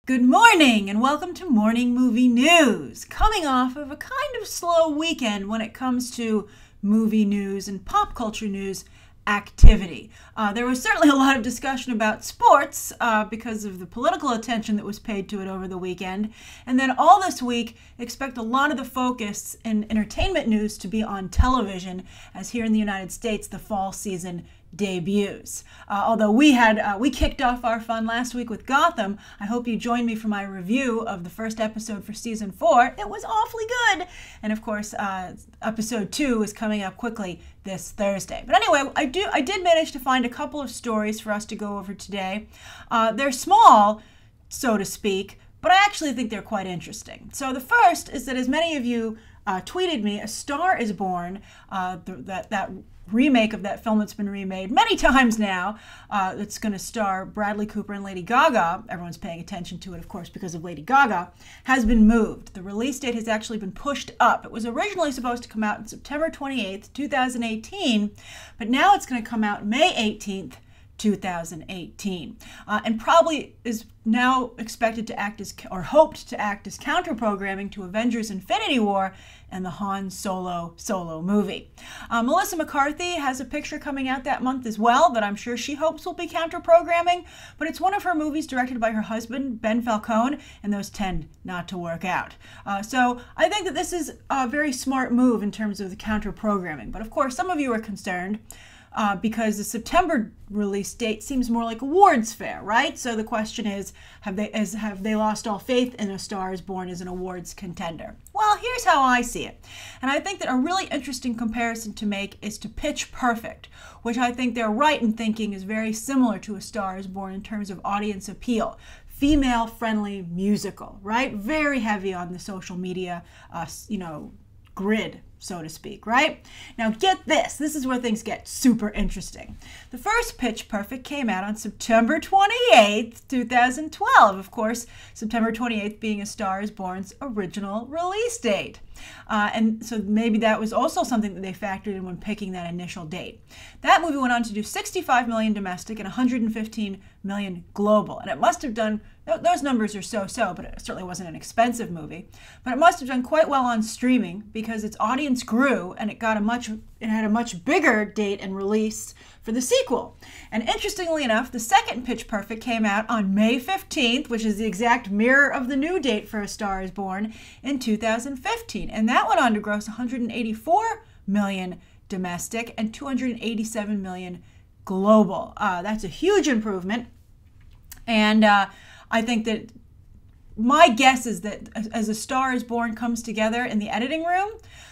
Good morning and welcome to Morning Movie News. Coming off of a kind of slow weekend when it comes to movie news and pop culture news activity. There was certainly a lot of discussion about sports because of the political attention that was paid to it over the weekend. And then all this week, expect a lot of the focus in entertainment news to be on television, as here in the United States, the fall season debuts. Although we kicked off our fun last week with Gotham, I hope you joined me for my review of the first episode for season 4. It was awfully good. And of course, episode 2 is coming up quickly this Thursday. But anyway, I did manage to find a couple of stories for us to go over today. They're small, so to speak, but I actually think they're quite interesting. So the first is that, as many of you tweeted me, A Star is Born, that remake of that film that's been remade many times now. It's going to star Bradley Cooper and Lady Gaga. Everyone's paying attention to it, of course, because of Lady Gaga. Has been moved. The release date has actually been pushed up. It was originally supposed to come out on September 28th, 2018, but now it's going to come out May 18th, 2018, and probably is now expected to act as, or hoped to act as, counter-programming to Avengers Infinity War and the Han Solo movie. Melissa McCarthy has a picture coming out that month as well that I'm sure she hopes will be counter-programming, but it's one of her movies directed by her husband, Ben Falcone, and those tend not to work out. So I think that this is a very smart move in terms of the counter-programming, but of course some of you are concerned because the September release date seems more like awards fair, right? So the question is, have they lost all faith in A Star is Born as an awards contender? Well, here's how I see it. And I think that a really interesting comparison to make is to Pitch Perfect, which I think they're right in thinking is very similar to A Star is Born in terms of audience appeal. Female-friendly musical, right? Very heavy on the social media, grid, so to speak, right? Now get this. This is where things get super interesting. The first Pitch Perfect came out on September 28th, 2012. Of course, September 28th being A Star is Born's original release date. And so maybe that was also something that they factored in when picking that initial date. That movie went on to do 65 million domestic and 115 million global. And it must have done, those numbers are so-so, but it certainly wasn't an expensive movie. But it must have done quite well on streaming because its audience grew and it had a much bigger date and release for the sequel. And interestingly enough, the second Pitch Perfect came out on May 15th, which is the exact mirror of the new date for A Star is Born in 2015. And that went on to gross 184 million domestic and 287 million global. That's a huge improvement. And I think that my guess is that as A Star is Born comes together in the editing room,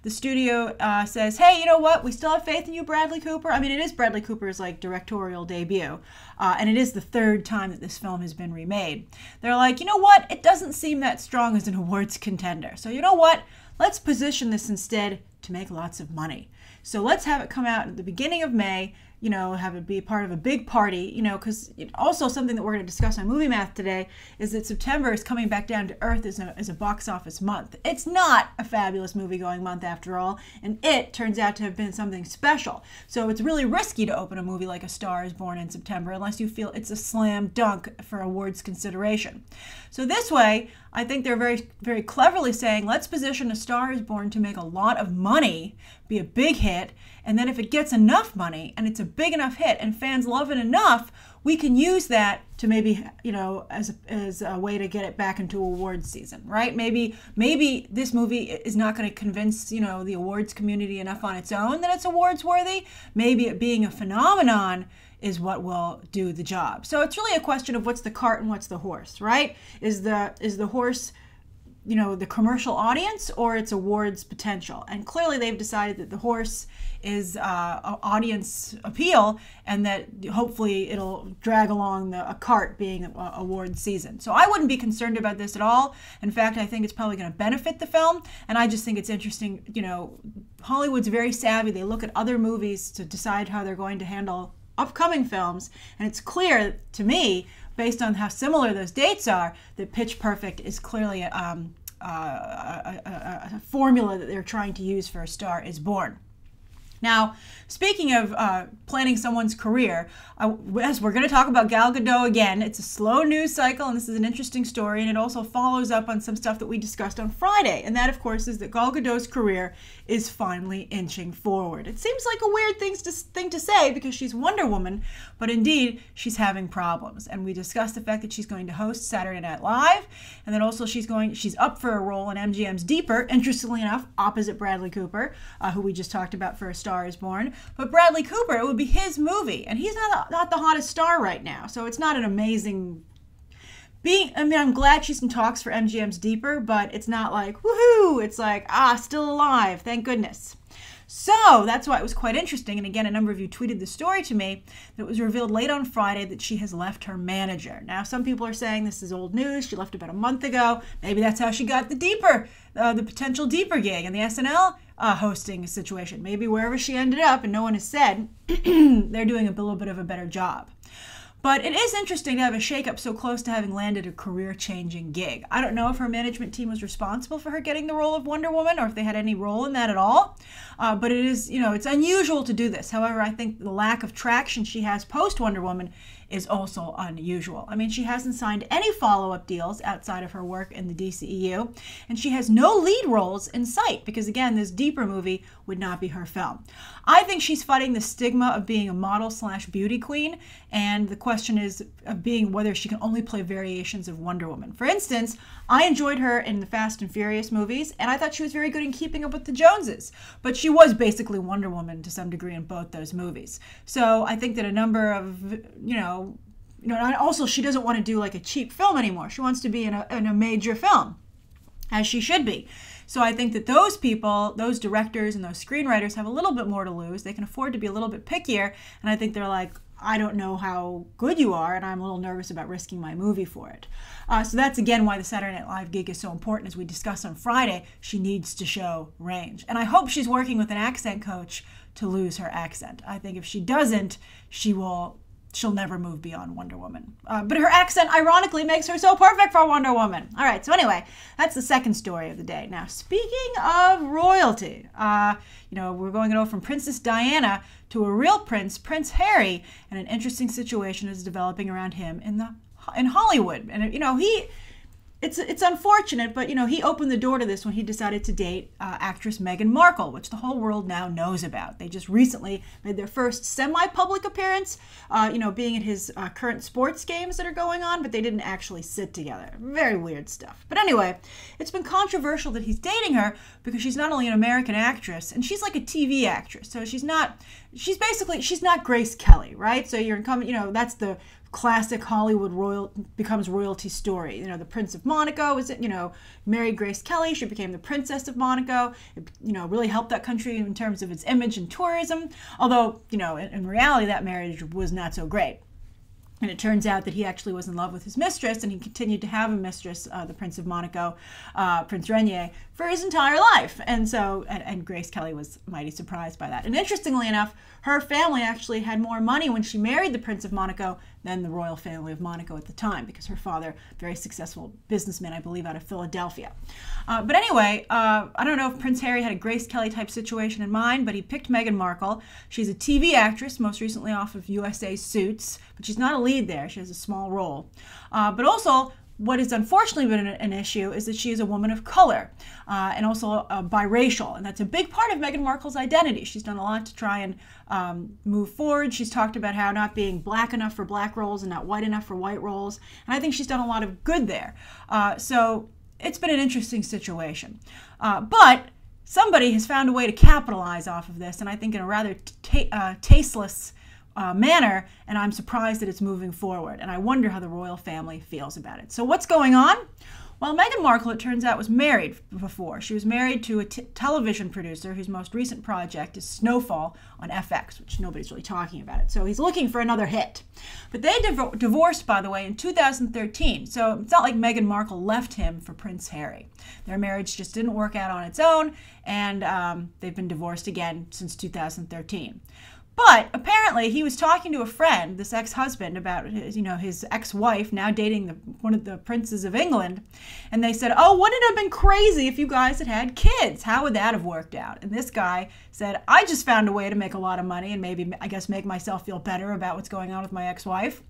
the studio says, hey, you know what? We still have faith in you, Bradley Cooper. I mean, it is Bradley Cooper's directorial debut, and it is the third time that this film has been remade. They're like, you know what? It doesn't seem that strong as an awards contender. So you know what? Let's position this instead to make lots of money. So let's have it come out at the beginning of May, have it be part of a big party, because also something that we're going to discuss on Movie Math today is that September is coming back down to earth as a box office month. It's not a fabulous movie-going month after all, and it turns out to have been something special. So it's really risky to open a movie like A Star is Born in September unless you feel it's a slam dunk for awards consideration. So this way, I think they're very, very cleverly saying, let's position A Star is Born to make a lot of money, be a big hit, and then if it gets enough money and it's a big enough hit and fans love it enough, we can use that to maybe, as a way to get it back into awards season, right? Maybe this movie is not going to convince, the awards community enough on its own that it's awards worthy. Maybe it being a phenomenon is what will do the job. So it's really a question of what's the cart and what's the horse, right? Is the horse, the commercial audience or its awards potential? And clearly they've decided that the horse is audience appeal and that hopefully it'll drag along a cart being awards season. So I wouldn't be concerned about this at all. In fact, I think it's probably going to benefit the film. And I just think it's interesting, Hollywood's very savvy. They look at other movies to decide how they're going to handle upcoming films. And it's clear to me, based on how similar those dates are, that Pitch Perfect is clearly a formula that they're trying to use for A Star is Born. Now, speaking of planning someone's career, as we're going to talk about Gal Gadot again, it's a slow news cycle, and this is an interesting story, and it also follows up on some stuff that we discussed on Friday, and that, of course, is that Gal Gadot's career is finally inching forward. It seems like a weird thing to say because she's Wonder Woman, but indeed, she's having problems, and we discussed the fact that she's going to host Saturday Night Live, and then also she's up for a role in MGM's Deeper, interestingly enough, opposite Bradley Cooper, who we just talked about for A Star is Born. But Bradley Cooper, it would be his movie, and he's not the hottest star right now, so it's not an amazing I'm glad she's in talks for MGM's Deeper, but it's not like, woohoo, it's like, still alive, thank goodness. So that's why it was quite interesting, and again, a number of you tweeted the story to me, that it was revealed late on Friday that she has left her manager. Now, some people are saying this is old news, she left about a month ago, maybe that's how she got the Deeper, the potential Deeper gig in the SNL hosting situation. Maybe wherever she ended up, and no one has said, they're doing a little bit of a better job. But it is interesting to have a shakeup so close to having landed a career-changing gig. I don't know if her management team was responsible for her getting the role of Wonder Woman or if they had any role in that at all. But it is, it's unusual to do this. However, I think the lack of traction she has post-Wonder Woman is also unusual. I mean, she hasn't signed any follow-up deals outside of her work in the DCEU, and she has no lead roles in sight because, again, this Deeper movie would not be her film. I think she's fighting the stigma of being a model/beauty queen, and the question is of being whether she can only play variations of Wonder Woman. For instance, I enjoyed her in the Fast and Furious movies, and I thought she was very good in Keeping Up with the Joneses, but she was basically Wonder Woman to some degree in both those movies. So I think that a number of, and also she doesn't want to do like a cheap film anymore. She wants to be in a major film, as she should be. So I think that those people, those directors and those screenwriters have a little bit more to lose. They can afford to be a little bit pickier, and I think they're like, I don't know how good you are, and I'm a little nervous about risking my movie for it. So that's, again, why the Saturday Night Live gig is so important. As we discussed on Friday, she needs to show range. And I hope she's working with an accent coach to lose her accent. I think if she doesn't, she'll never move beyond Wonder Woman. But her accent, ironically, makes her so perfect for Wonder Woman. All right, so anyway, that's the second story of the day. Now, speaking of royalty, we're going to go from Princess Diana to a real prince, Prince Harry, and an interesting situation is developing around him in Hollywood. And, it's unfortunate, but, he opened the door to this when he decided to date actress Meghan Markle, which the whole world now knows about. They just recently made their first semi-public appearance, being at his current sports games that are going on, but they didn't actually sit together. Very weird stuff. But anyway, it's been controversial that he's dating her because she's not only an American actress, and she's like a TV actress, so she's not Grace Kelly, right? So you're incumbent, that's the classic Hollywood becomes royalty story. The Prince of Monaco married Grace Kelly. She became the Princess of Monaco. It, really helped that country in terms of its image and tourism. Although, in reality, that marriage was not so great. And it turns out that he actually was in love with his mistress, and he continued to have a mistress, the Prince of Monaco, Prince Rainier, for his entire life. And so, and Grace Kelly was mighty surprised by that. And interestingly enough, her family actually had more money when she married the Prince of Monaco than the royal family of Monaco at the time, because her father, very successful businessman, I believe, out of Philadelphia. But anyway, I don't know if Prince Harry had a Grace Kelly type situation in mind, but he picked Meghan Markle. She's a TV actress, most recently off of USA Suits, but she's not a lead there. She has a small role. But also, what has unfortunately been an issue is that she is a woman of color and also biracial. And that's a big part of Meghan Markle's identity. She's done a lot to try and move forward. She's talked about how not being black enough for black roles and not white enough for white roles. And I think she's done a lot of good there. So it's been an interesting situation. But somebody has found a way to capitalize off of this, and I think in a rather tasteless manner, and I'm surprised that it's moving forward, and I wonder how the royal family feels about it. So what's going on? Well, Meghan Markle, it turns out, was married before. She was married to a television producer whose most recent project is Snowfall on FX, which nobody's really talking about it. So he's looking for another hit. But they divorced, by the way, in 2013. So it's not like Meghan Markle left him for Prince Harry. Their marriage just didn't work out on its own, and they've been divorced again since 2013. But apparently he was talking to a friend, this ex-husband, about his ex-wife now dating one of the princes of England. And they said, oh, wouldn't it have been crazy if you guys had kids? How would that have worked out? And this guy said, I just found a way to make a lot of money and maybe, I guess, make myself feel better about what's going on with my ex-wife.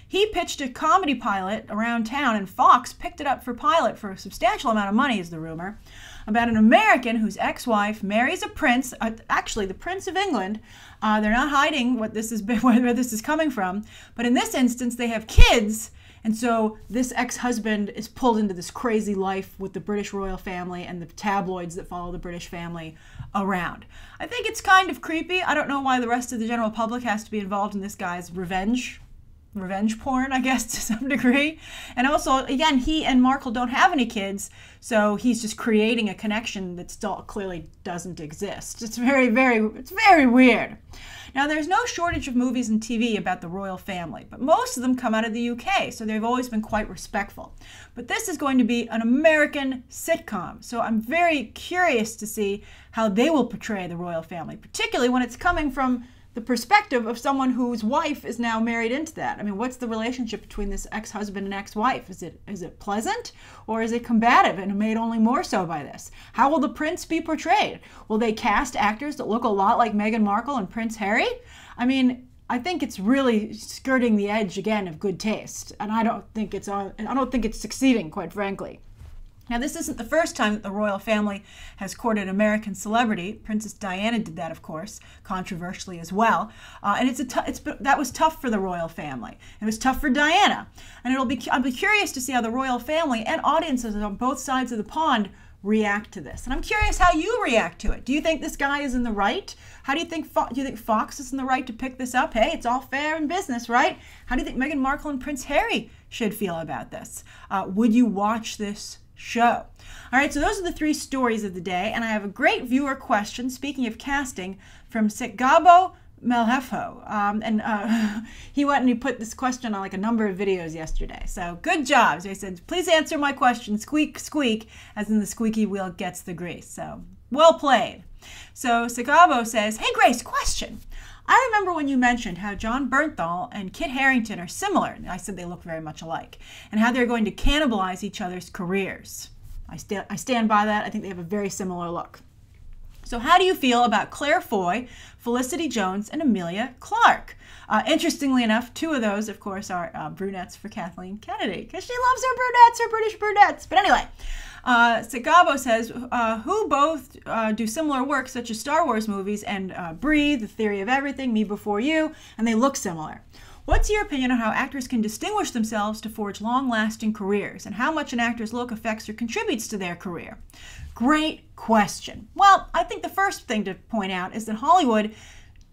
He pitched a comedy pilot around town, and Fox picked it up for pilot for a substantial amount of money, is the rumor, about an American whose ex-wife marries a prince, actually the Prince of England. They're not hiding where this is coming from, but in this instance they have kids, and so this ex-husband is pulled into this crazy life with the British royal family and the tabloids that follow the British family around. I think it's kind of creepy. I don't know why the rest of the general public has to be involved in this guy's revenge porn, I guess, to some degree. And also, again, he and Markle don't have any kids, so he's just creating a connection that still clearly doesn't exist. It's very weird. Now, there's no shortage of movies and TV about the royal family, but most of them come out of the UK, so they've always been quite respectful. But this is going to be an American sitcom, so I'm very curious to see how they will portray the royal family, particularly when it's coming from the perspective of someone whose wife is now married into that. I mean, what's the relationship between this ex-husband and ex-wife? Is it pleasant, or is it combative and made only more so by this? How will the prince be portrayed? Will they cast actors that look a lot like Meghan Markle and Prince Harry? I mean, I think it's really skirting the edge again of good taste, and I don't think it's succeeding, quite frankly. Now, this isn't the first time that the royal family has courted an American celebrity. Princess Diana did that, of course, controversially as well. And that was tough for the royal family. It was tough for Diana. And I'll be curious to see how the royal family and audiences on both sides of the pond react to this. And I'm curious how you react to it. Do you think this guy is in the right? How do you think Fox is in the right to pick this up? Hey, it's all fair in business, right? How do you think Meghan Markle and Prince Harry should feel about this? Would you watch this show? All right, so those are the three stories of the day, and I have a great viewer question, speaking of casting, from Sikgabo Melhefo. He went and he put this question on like a number of videos yesterday. So good job. So he said, please answer my question, squeak, squeak, as in the squeaky wheel gets the grease. So well played. So Sikgabo says, hey Grace, question. I remember when you mentioned how John Bernthal and Kit Harington are similar. I said they look very much alike. And how they're going to cannibalize each other's careers. I stand by that. I think they have a very similar look. So how do you feel about Claire Foy, Felicity Jones, and Amelia Clark? Interestingly enough, two of those, of course, are brunettes for Kathleen Kennedy, because she loves her brunettes, her British brunettes. But anyway, Sikgabo says, who both do similar work, such as Star Wars movies and Breathe, The Theory of Everything, Me Before You, and they look similar. What's your opinion on how actors can distinguish themselves to forge long-lasting careers, and how much an actor's look affects or contributes to their career? Great question. Well, I think the first thing to point out is that Hollywood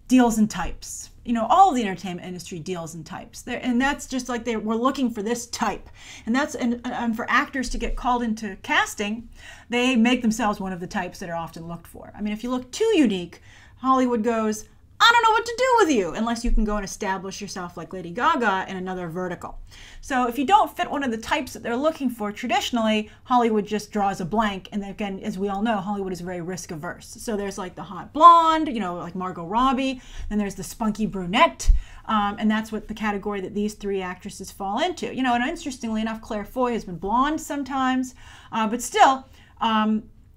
deals in types. You know, all of the entertainment industry deals in types. And that's just like we're looking for this type. And for actors to get called into casting, they make themselves one of the types that are often looked for. I mean, if you look too unique, Hollywood goes, I don't know what to do with you, unless you can go and establish yourself like Lady Gaga in another vertical. So if you don't fit one of the types that they're looking for traditionally, Hollywood just draws a blank. And again, as we all know, Hollywood is very risk averse. So there's like the hot blonde, you know, like Margot Robbie. Then there's the spunky brunette. And that's what the category that these three actresses fall into. You know, and interestingly enough, Claire Foy has been blonde sometimes, but still,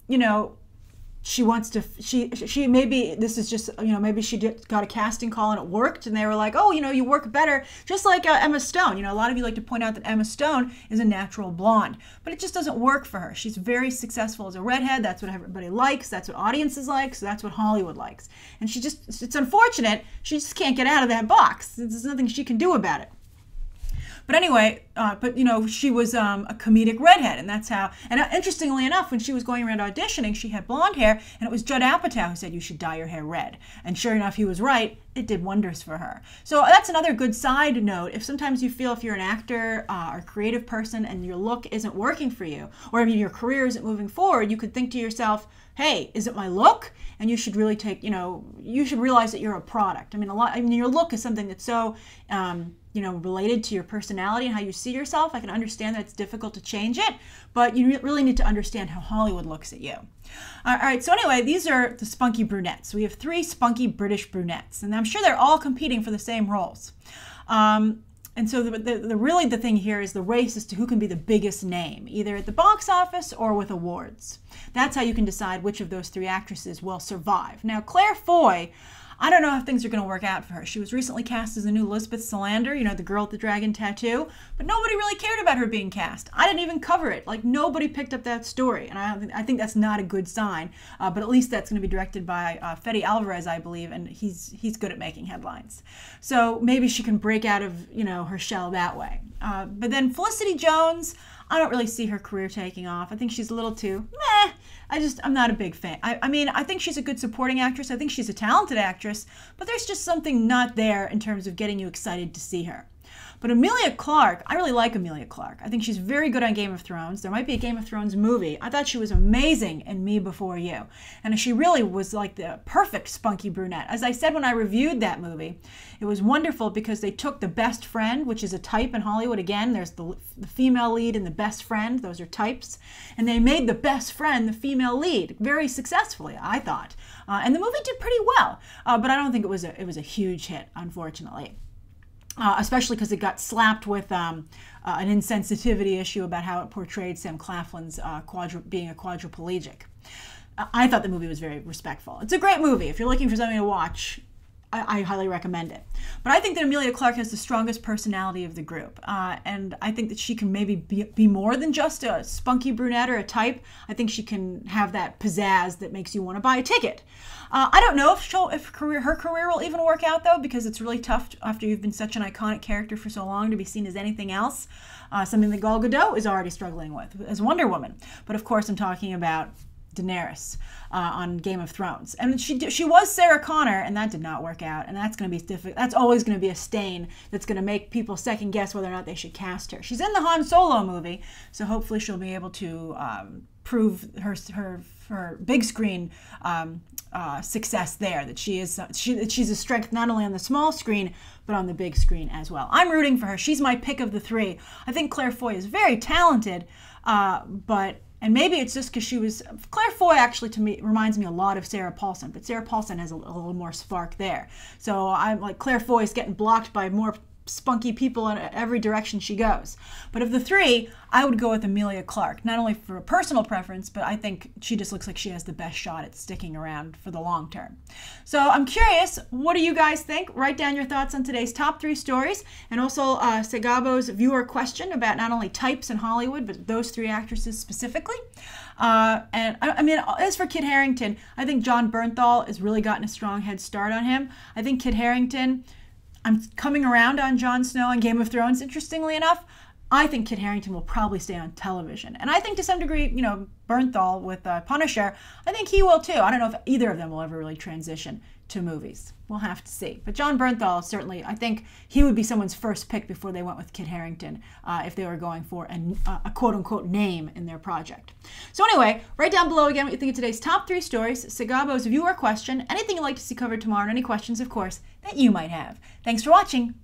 you know, she wants to, she maybe this is just, you know, maybe she got a casting call and it worked and they were like, oh, you know, you work better, just like Emma Stone. You know, a lot of you like to point out that Emma Stone is a natural blonde, but it just doesn't work for her. She's very successful as a redhead. That's what everybody likes. That's what audiences like. So that's what Hollywood likes. And she just, it's unfortunate. She just can't get out of that box. There's nothing she can do about it. But anyway, but you know, she was a comedic redhead, and that's how. And interestingly enough, when she was going around auditioning, she had blonde hair, and it was Judd Apatow who said you should dye your hair red. And sure enough, he was right. It did wonders for her. So that's another good side note. If sometimes you feel if you're an actor or creative person and your look isn't working for you, or I mean your career isn't moving forward, you could think to yourself, hey, is it my look? And you should really take, you know, you should realize that you're a product. I mean, your look is something that's so related to your personality and how you see yourself. I can understand that it's difficult to change it, but you really need to understand how Hollywood looks at you. All right, so anyway, these are the spunky brunettes. We have 3 spunky British brunettes, and I'm sure they're all competing for the same roles. And so really the thing here is the race as to who can be the biggest name, either at the box office or with awards. That's how you can decide which of those 3 actresses will survive. Now, Claire Foy, I don't know how things are going to work out for her. She was recently cast as the new Lisbeth Salander, the girl with the dragon tattoo, but nobody really cared about her being cast. I didn't even cover it. Like, nobody picked up that story, and I think that's not a good sign, but at least that's going to be directed by Fede Alvarez, I believe, and he's good at making headlines. So maybe she can break out of, her shell that way. But then Felicity Jones, I don't really see her career taking off. I think she's a little too meh. I'm not a big fan. I mean, I think she's a good supporting actress. I think she's a talented actress, but there's just something not there in terms of getting you excited to see her. But Emilia Clarke, I really like Emilia Clarke. I think she's very good on Game of Thrones. There might be a Game of Thrones movie. I thought she was amazing in Me Before You. And she really was like the perfect spunky brunette. As I said when I reviewed that movie, it was wonderful because they took the best friend, which is a type in Hollywood. Again, there's the female lead and the best friend. Those are types. And they made the best friend the female lead very successfully, I thought. And the movie did pretty well. But I don't think it was a huge hit, unfortunately. Especially because it got slapped with an insensitivity issue about how it portrayed Sam Claflin's being a quadriplegic. I thought the movie was very respectful. It's a great movie. If you're looking for something to watch, I highly recommend it. But I think that Emilia Clarke has the strongest personality of the group. And I think that she can maybe be more than just a spunky brunette or a type. I think she can have that pizzazz that makes you want to buy a ticket. I don't know if her career will even work out, though, because it's really tough after you've been such an iconic character for so long to be seen as anything else. Something that Gal Gadot is already struggling with as Wonder Woman. But of course, I'm talking about Daenerys on Game of Thrones, and she was Sarah Connor, and that did not work out, and that's going to be difficult. That's always going to be a stain that's going to make people second guess whether or not they should cast her. She's in the Han Solo movie, so hopefully she'll be able to prove her big screen success there, that she's a strength not only on the small screen but on the big screen as well. I'm rooting for her. She's my pick of the 3. I think Claire Foy is very talented, and maybe it's just because Claire Foy actually to me reminds me a lot of Sarah Paulson, but Sarah Paulson has a little more spark there. So I'm like, Claire Foy is getting blocked by more spunky people in every direction she goes. But of the 3, I would go with Emilia Clarke, not only for a personal preference, but I think she just looks like she has the best shot at sticking around for the long term. So I'm curious, what do you guys think? Write down your thoughts on today's top 3 stories, and also Segabo's viewer question about not only types in Hollywood, but those 3 actresses specifically. And I mean, as for Kit Harington, I think John Bernthal has really gotten a strong head start on him. I think Kit Harington, I'm coming around on Jon Snow and Game of Thrones, interestingly enough. I think Kit Harington will probably stay on television. And I think to some degree, Bernthal with Punisher, I think he will too. I don't know if either of them will ever really transition to movies. We'll have to see. But John Bernthal, certainly, I think he would be someone's first pick before they went with Kit Harington if they were going for a quote-unquote name in their project. So anyway, write down below again what you think of today's top 3 stories, Segabo's viewer question, anything you'd like to see covered tomorrow, and any questions, of course, that you might have. Thanks for watching.